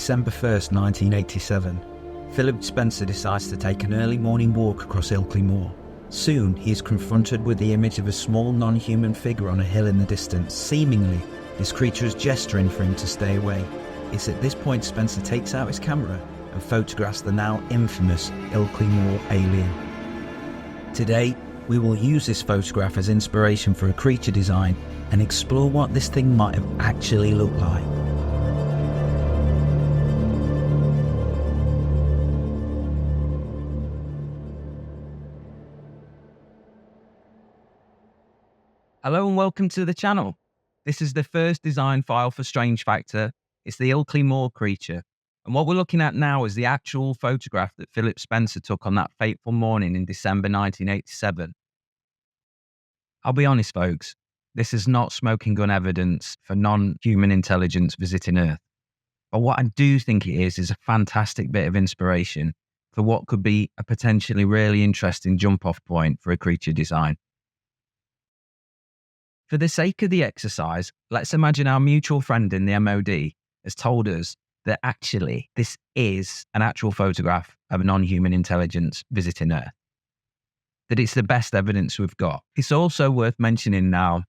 December 1st, 1987. Philip Spencer decides to take an early morning walk across Ilkley Moor. Soon, he is confronted with the image of a small non-human figure on a hill in the distance. Seemingly, this creature is gesturing for him to stay away. It's at this point Spencer takes out his camera and photographs the now infamous Ilkley Moor Alien. Today, we will use this photograph as inspiration for a creature design and explore what this thing might have actually looked like. Hello and welcome to the channel. This is the first design file for Strange Factor. It's the Ilkley Moor creature. And what we're looking at now is the actual photograph that Philip Spencer took on that fateful morning in December 1987. I'll be honest, folks, this is not smoking gun evidence for non-human intelligence visiting Earth. But what I do think it is a fantastic bit of inspiration for what could be a potentially really interesting jump-off point for a creature design. For the sake of the exercise, let's imagine our mutual friend in the MOD has told us that actually this is an actual photograph of a non-human intelligence visiting Earth. That it's the best evidence we've got. It's also worth mentioning now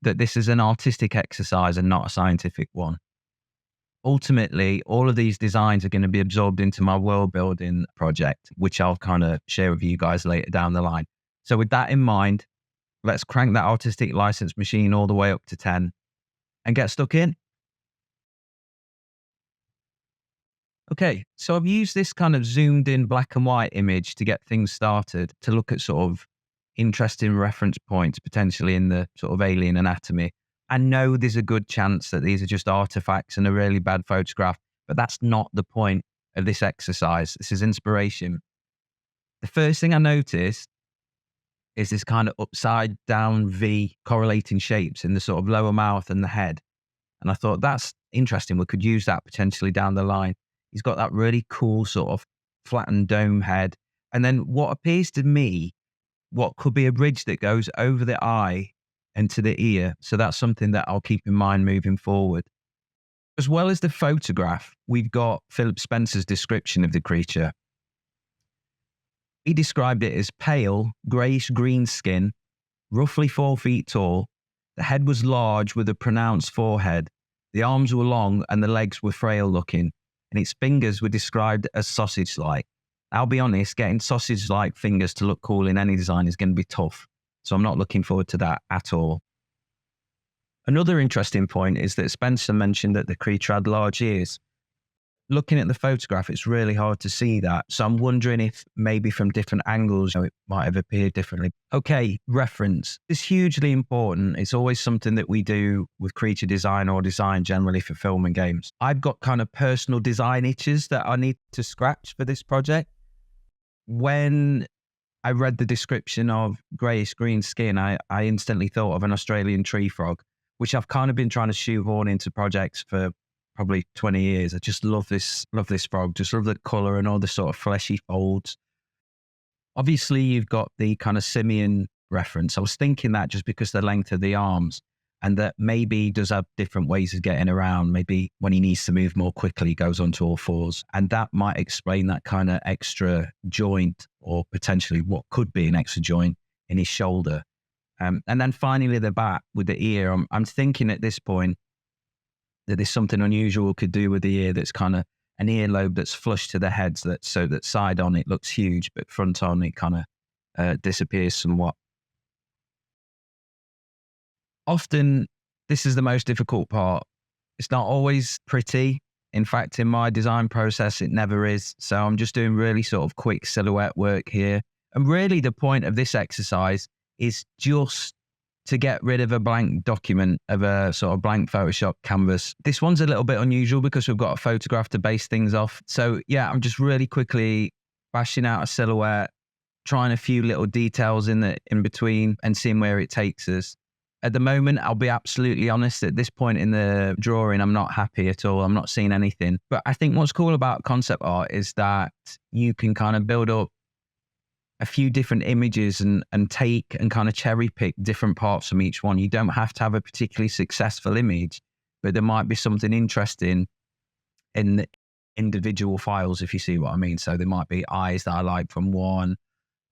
that this is an artistic exercise and not a scientific one. Ultimately, all of these designs are going to be absorbed into my world building project, which I'll kind of share with you guys later down the line. So with that in mind, let's crank that artistic license machine all the way up to 10 and get stuck in. Okay, so I've used this kind of zoomed in black and white image to get things started, to look at sort of interesting reference points potentially in the sort of alien anatomy. I know there's a good chance that these are just artifacts and a really bad photograph, but that's not the point of this exercise. This is inspiration. The first thing I noticed is this kind of upside down V correlating shapes in the sort of lower mouth and the head. And I thought that's interesting. We could use that potentially down the line. He's got that really cool sort of flattened dome head. And then what appears to me, what could be a bridge that goes over the eye and to the ear. So that's something that I'll keep in mind moving forward. As well as the photograph, we've got Philip Spencer's description of the creature. He described it as pale, greyish-green skin, roughly 4 feet tall. The head was large with a pronounced forehead. The arms were long and the legs were frail-looking, and its fingers were described as sausage-like. I'll be honest, getting sausage-like fingers to look cool in any design is going to be tough, so I'm not looking forward to that at all. Another interesting point is that Spencer mentioned that the creature had large ears. Looking at the photograph, it's really hard to see that. So I'm wondering if maybe from different angles, it might have appeared differently. Okay, reference. It's hugely important. It's always something that we do with creature design or design generally for film and games. I've got kind of personal design itches that I need to scratch for this project. When I read the description of greyish green skin, I instantly thought of an Australian tree frog, which I've kind of been trying to shoehorn into projects for probably 20 years. I just love this frog. Just love the colour and all the sort of fleshy folds. Obviously, you've got the kind of simian reference. I was thinking that just because the length of the arms, and that maybe he does have different ways of getting around. Maybe when he needs to move more quickly, he goes onto all fours. And that might explain that kind of extra joint, or potentially what could be an extra joint in his shoulder. And then finally, the back with the ear. I'm thinking at this point that there's something unusual could do with the ear, that's kind of an earlobe that's flush to the head, so that side on it looks huge, but front on it kind of disappears somewhat. Often, this is the most difficult part. It's not always pretty. In fact, in my design process, it never is. So I'm just doing really sort of quick silhouette work here. And really the point of this exercise is just to get rid of a blank document, of a sort of blank Photoshop canvas. This one's a little bit unusual because we've got a photograph to base things off. So yeah, I'm just really quickly bashing out a silhouette, trying a few little details in between and seeing where it takes us. At the moment, I'll be absolutely honest, at this point in the drawing, I'm not happy at all. I'm not seeing anything. But I think what's cool about concept art is that you can kind of build up a few different images and take and kind of cherry pick different parts from each one. You don't have to have a particularly successful image, but there might be something interesting in individual files, if you see what I mean. So there might be eyes that I like from one,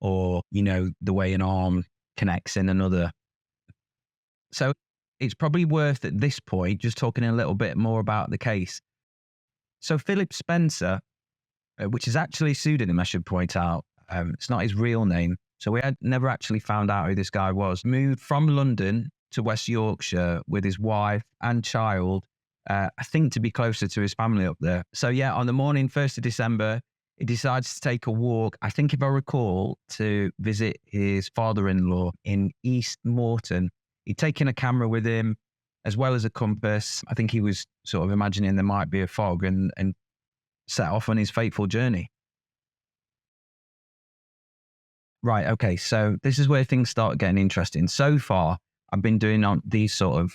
or, the way an arm connects in another. So it's probably worth at this point just talking a little bit more about the case. So Philip Spencer, which is actually a pseudonym, I should point out. It's not his real name. So we had never actually found out who this guy was. Moved from London to West Yorkshire with his wife and child, I think to be closer to his family up there. So yeah, on the morning, 1st of December, he decides to take a walk, I think if I recall, to visit his father-in-law in East Morton. He'd taken a camera with him, as well as a compass. I think he was sort of imagining there might be a fog, and set off on his fateful journey. Right, okay, so this is where things start getting interesting. So far, I've been doing on these sort of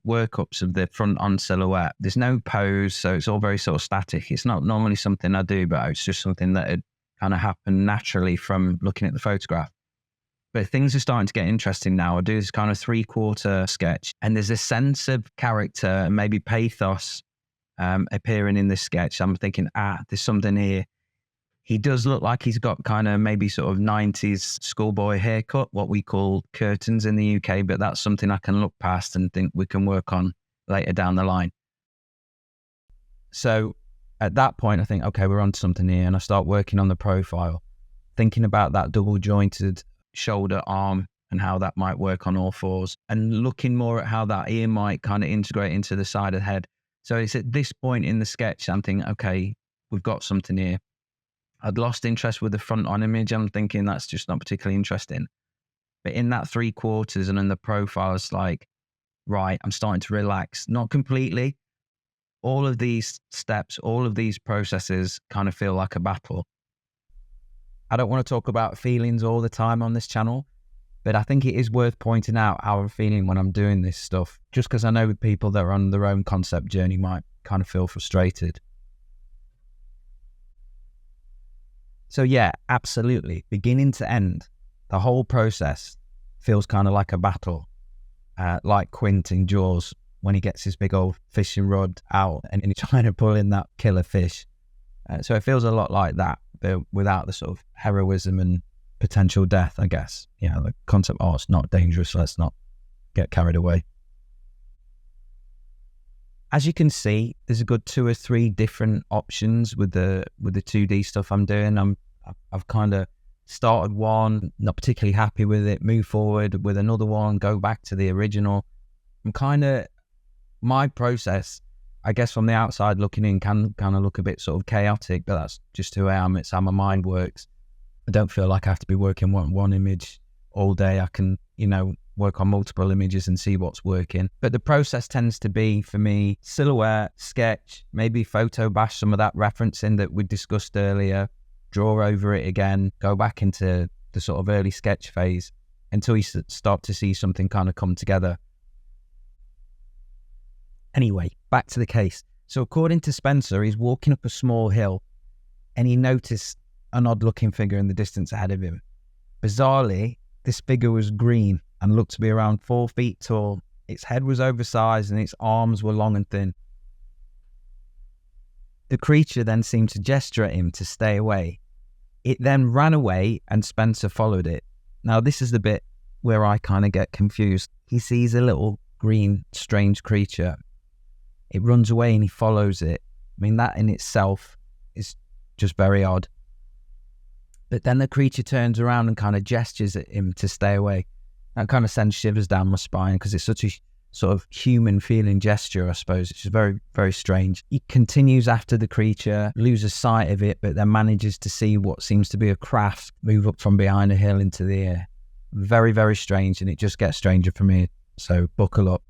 workups of the front on silhouette. There's no pose, so it's all very sort of static. It's not normally something I do, but it's just something that had kind of happened naturally from looking at the photograph. But things are starting to get interesting now. I do this kind of 3/4 sketch, and there's a sense of character and maybe pathos appearing in this sketch. I'm thinking, there's something here. He does look like he's got kind of maybe sort of 90s schoolboy haircut, what we call curtains in the UK, but that's something I can look past and think we can work on later down the line. So at that point, I think, okay, we're on to something here, and I start working on the profile, thinking about that double jointed shoulder arm and how that might work on all fours, and looking more at how that ear might kind of integrate into the side of the head. So it's at this point in the sketch, I'm thinking, okay, we've got something here. I'd lost interest with the front on image. I'm thinking that's just not particularly interesting. But in that 3/4 and in the profile, it's like, right, I'm starting to relax. Not completely. All of these steps, all of these processes kind of feel like a battle. I don't want to talk about feelings all the time on this channel, but I think it is worth pointing out how I'm feeling when I'm doing this stuff, just because I know people that are on their own concept journey might kind of feel frustrated. So yeah, absolutely. Beginning to end, the whole process feels kind of like a battle, like Quint in Jaws when he gets his big old fishing rod out and he's trying to pull in that killer fish. So it feels a lot like that, but without the sort of heroism and potential death, I guess. The concept, it's not dangerous, let's not get carried away. As you can see, there's a good 2 or 3 different options with the 2D stuff I'm doing. I've kind of started one, not particularly happy with it, move forward with another one, go back to the original. My process, I guess from the outside looking in, can kind of look a bit sort of chaotic, but that's just who I am. It's how my mind works. I don't feel like I have to be working one image all day. I can, work on multiple images and see what's working. But the process tends to be, for me, silhouette, sketch, maybe photo bash some of that referencing that we discussed earlier, draw over it again, go back into the sort of early sketch phase until you start to see something kind of come together. Anyway, back to the case. So according to Spencer, he's walking up a small hill and he noticed an odd-looking figure in the distance ahead of him. Bizarrely, this figure was green and looked to be around 4 feet tall. Its head was oversized and its arms were long and thin. The creature then seemed to gesture at him to stay away. It then ran away and Spencer followed it. Now this is the bit where I kind of get confused. He sees a little green, strange creature. It runs away and he follows it. I mean, that in itself is just very odd. But then the creature turns around and kind of gestures at him to stay away. That kind of sends shivers down my spine because it's such a sort of human feeling gesture, I suppose. It's just very, very strange. He continues after the creature, loses sight of it, but then manages to see what seems to be a craft move up from behind a hill into the air. Very, very strange, and it just gets stranger from here. So buckle up.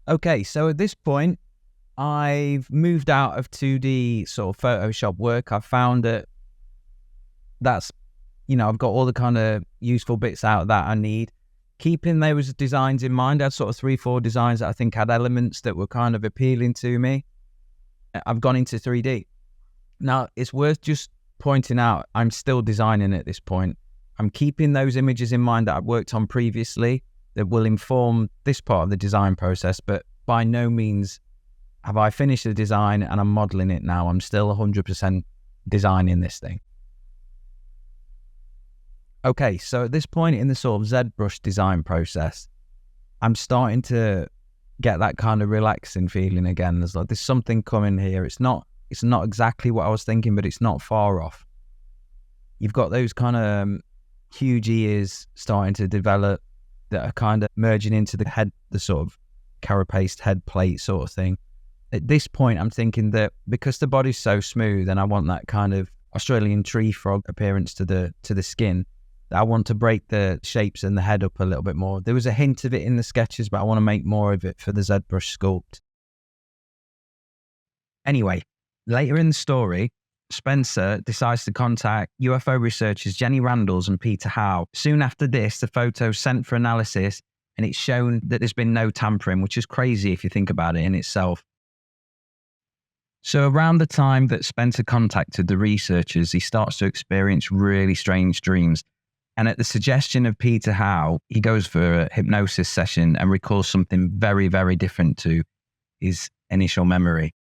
Okay, so at this point, I've moved out of 2D sort of Photoshop work. I've found that that's, I've got all the kind of useful bits out that I need. Keeping those designs in mind, I had sort of 3-4 designs that I think had elements that were kind of appealing to me. I've gone into 3D. Now, it's worth just pointing out, I'm still designing at this point. I'm keeping those images in mind that I've worked on previously that will inform this part of the design process, but by no means have I finished the design and I'm modeling it now? I'm still 100% designing this thing. Okay, so at this point in the sort of ZBrush design process, I'm starting to get that kind of relaxing feeling again. There's something coming here. It's not exactly what I was thinking, but it's not far off. You've got those kind of huge ears starting to develop that are kind of merging into the head, the sort of carapaced head plate sort of thing. At this point, I'm thinking that because the body's so smooth and I want that kind of Australian tree frog appearance to the skin, I want to break the shapes and the head up a little bit more. There was a hint of it in the sketches, but I want to make more of it for the ZBrush sculpt. Anyway, later in the story, Spencer decides to contact UFO researchers Jenny Randalls and Peter Howe. Soon after this, the photo's sent for analysis, and it's shown that there's been no tampering, which is crazy if you think about it in itself. So around the time that Spencer contacted the researchers, he starts to experience really strange dreams. And at the suggestion of Peter Howe, he goes for a hypnosis session and recalls something very, very different to his initial memory.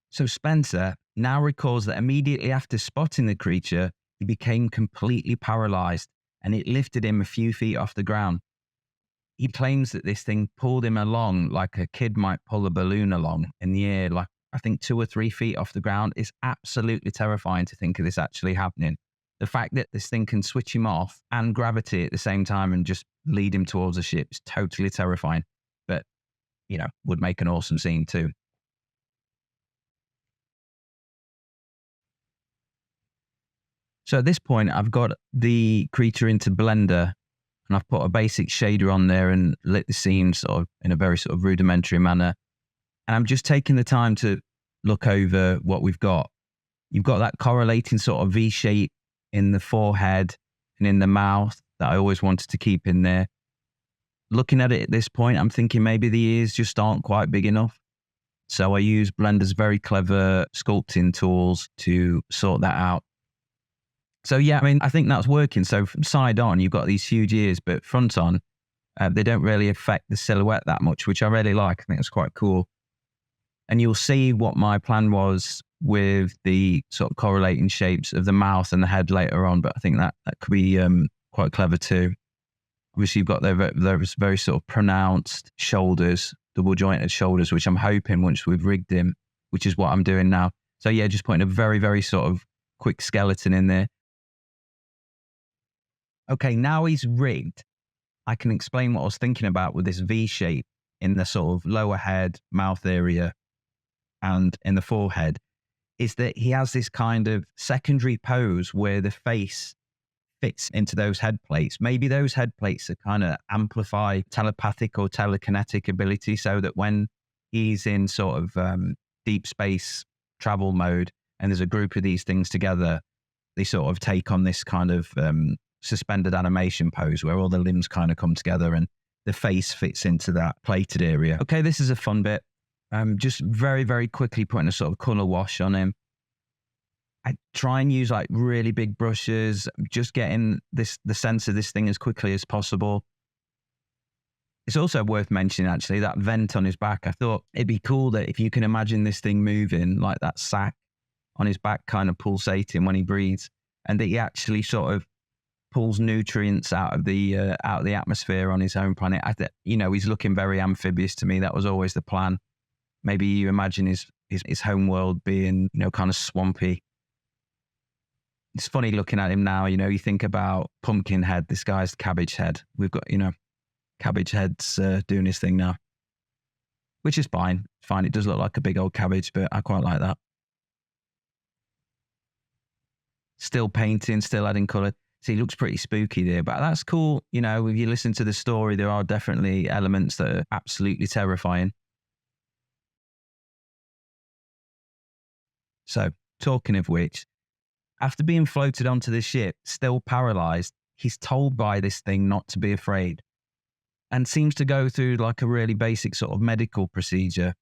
So Spencer now recalls that immediately after spotting the creature, he became completely paralyzed and it lifted him a few feet off the ground. He claims that this thing pulled him along like a kid might pull a balloon along in the air, like I think 2 or 3 feet off the ground. It's absolutely terrifying to think of this actually happening. The fact that this thing can switch him off and gravity at the same time and just lead him towards the ship is totally terrifying, but, would make an awesome scene too. So at this point, I've got the creature into Blender and I've put a basic shader on there and lit the scene sort of in a very sort of rudimentary manner. And I'm just taking the time to look over what we've got. You've got that correlating sort of V shape in the forehead and in the mouth that I always wanted to keep in there. Looking at it at this point, I'm thinking maybe the ears just aren't quite big enough. So I use Blender's very clever sculpting tools to sort that out. So yeah, I think that's working. So from side on, you've got these huge ears, but front on, they don't really affect the silhouette that much, which I really like. I think it's quite cool. And you'll see what my plan was with the sort of correlating shapes of the mouth and the head later on, but I think that could be quite clever too. Obviously, you've got those very sort of pronounced shoulders, double jointed shoulders, which I'm hoping once we've rigged him, which is what I'm doing now. So yeah, just putting a very, very sort of quick skeleton in there. Okay, now he's rigged. I can explain what I was thinking about with this V shape in the sort of lower head, mouth area, and in the forehead, is that he has this kind of secondary pose where the face fits into those head plates. Maybe those head plates are kind of amplify telepathic or telekinetic ability so that when he's in sort of deep space travel mode and there's a group of these things together, they sort of take on this kind of suspended animation pose where all the limbs kind of come together and the face fits into that plated area. Okay, this is a fun bit. Just very, very quickly putting a sort of color wash on him. I try and use like really big brushes, just getting the sense of this thing as quickly as possible. It's also worth mentioning actually that vent on his back. I thought it'd be cool that if you can imagine this thing moving, like that sac on his back kind of pulsating when he breathes, and that he actually sort of pulls nutrients out of the atmosphere on his own planet. He's looking very amphibious to me. That was always the plan. Maybe you imagine his home world being, kind of swampy. It's funny looking at him now, you think about Pumpkinhead, this guy's Cabbage Head. We've got, Cabbage Head's doing his thing now, which is fine. Fine. It does look like a big old cabbage, but I quite like that. Still painting, still adding colour. See, he looks pretty spooky there, but that's cool. If you listen to the story, there are definitely elements that are absolutely terrifying. So, talking of which, after being floated onto the ship, still paralyzed, he's told by this thing not to be afraid and seems to go through like a really basic sort of medical procedure,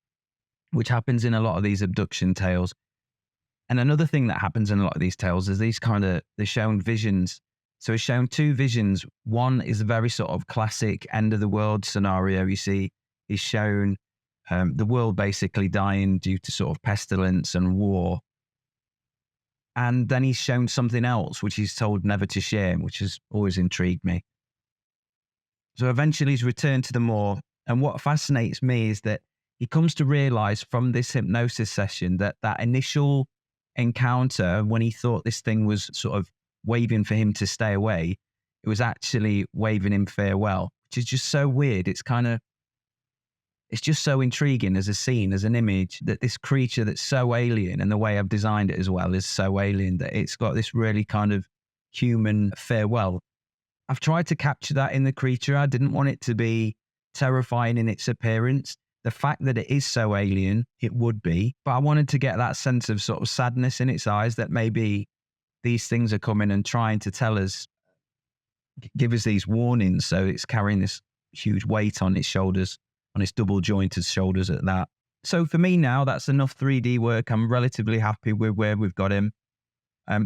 which happens in a lot of these abduction tales. And another thing that happens in a lot of these tales is they're shown visions. So he's shown two visions. One is a very sort of classic end of the world scenario. You see is shown the world basically dying due to sort of pestilence and war. And then he's shown something else, which he's told never to share, which has always intrigued me. So eventually he's returned to the moor. And what fascinates me is that he comes to realize from this hypnosis session that that initial encounter, when he thought this thing was sort of waving for him to stay away, it was actually waving him farewell, which is just so weird. It's just so intriguing as a scene, as an image, that this creature that's so alien, and the way I've designed it as well is so alien, that it's got this really kind of human farewell. I've tried to capture that in the creature. I didn't want it to be terrifying in its appearance. The fact that it is so alien, it would be, but I wanted to get that sense of sort of sadness in its eyes, that maybe these things are coming and trying to tell us, give us these warnings. So it's carrying this huge weight on its shoulders, on its double jointed shoulders at that. So for me now, that's enough 3D work. I'm relatively happy with where we've got him.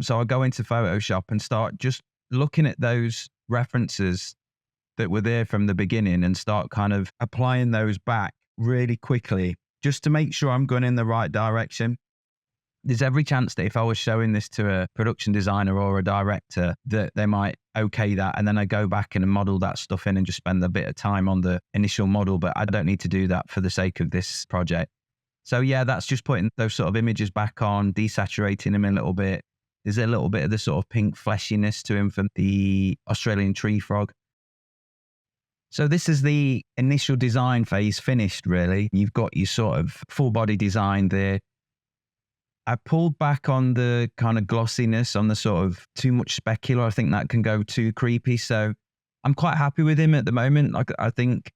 So I'll go into Photoshop and start just looking at those references that were there from the beginning and start kind of applying those back really quickly, just to make sure I'm going in the right direction. There's every chance that if I was showing this to a production designer or a director, that they might okay that, and then I go back and model that stuff in and just spend a bit of time on the initial model, but I don't need to do that for the sake of this project. So yeah, that's just putting those sort of images back on, desaturating them a little bit. There's a little bit of the sort of pink fleshiness to him from the Australian tree frog. So this is the initial design phase finished, really. You've got your sort of full body design there. I pulled back on the kind of glossiness, on the sort of too much specular. I think that can go too creepy. So I'm quite happy with him at the moment. Like, I think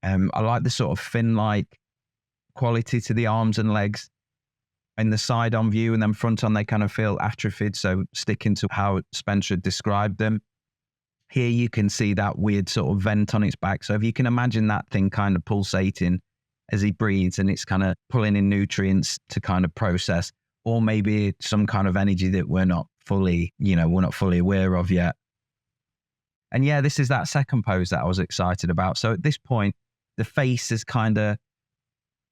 I like the sort of fin-like quality to the arms and legs. In the side on view and then front on, they kind of feel atrophied. So sticking to how Spencer described them. Here you can see that weird sort of vent on its back. So if you can imagine that thing kind of pulsating as he breathes, and it's kind of pulling in nutrients to kind of process, or maybe some kind of energy that we're not fully aware of yet. And yeah, this is that second pose that I was excited about. So at this point, the face is kind of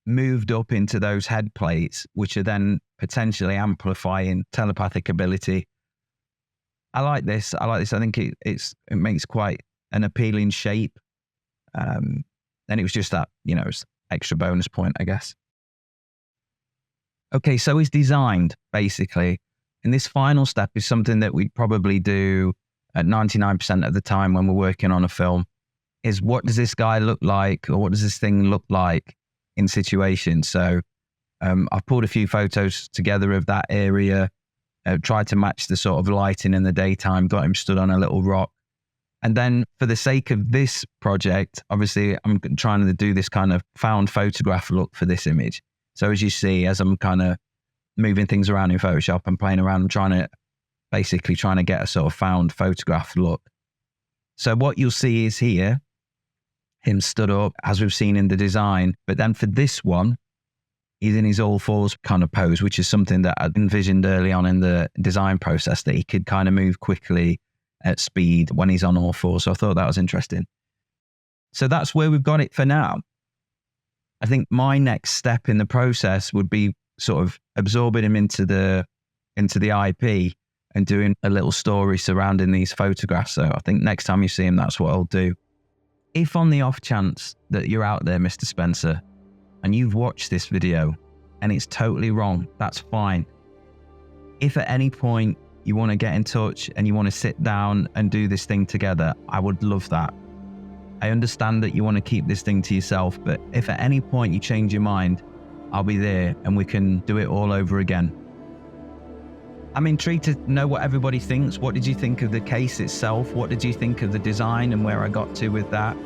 moved up into those head plates, which are then potentially amplifying telepathic ability. I like this. I think it makes quite an appealing shape. And it was just that, extra bonus point, I guess. Okay, so he's designed, basically. And this final step is something that we'd probably do at 99% of the time when we're working on a film, is what does this guy look like, or what does this thing look like in situations? So I've pulled a few photos together of that area, tried to match the sort of lighting in the daytime, got him stood on a little rock. And then for the sake of this project, obviously I'm trying to do this kind of found photograph look for this image. So as you see, as I'm kind of moving things around in Photoshop and playing around, I'm trying to get a sort of found photograph look. So what you'll see is here, him stood up as we've seen in the design. But then for this one, he's in his all fours kind of pose, which is something that I'd envisioned early on in the design process, that he could kind of move quickly at speed when he's on all fours. So I thought that was interesting. So that's where we've got it for now. I think my next step in the process would be sort of absorbing him into the IP and doing a little story surrounding these photographs. So I think next time you see him, that's what I'll do. If on the off chance that you're out there, Mr. Spencer, and you've watched this video and it's totally wrong, that's fine. If at any point you want to get in touch and you want to sit down and do this thing together, I would love that. I understand that you want to keep this thing to yourself, but if at any point you change your mind, I'll be there and we can do it all over again. I'm intrigued to know what everybody thinks. What did you think of the case itself? What did you think of the design and where I got to with that?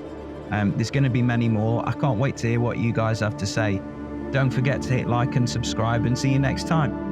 There's going to be many more. I can't wait to hear what you guys have to say. Don't forget to hit like and subscribe, and see you next time.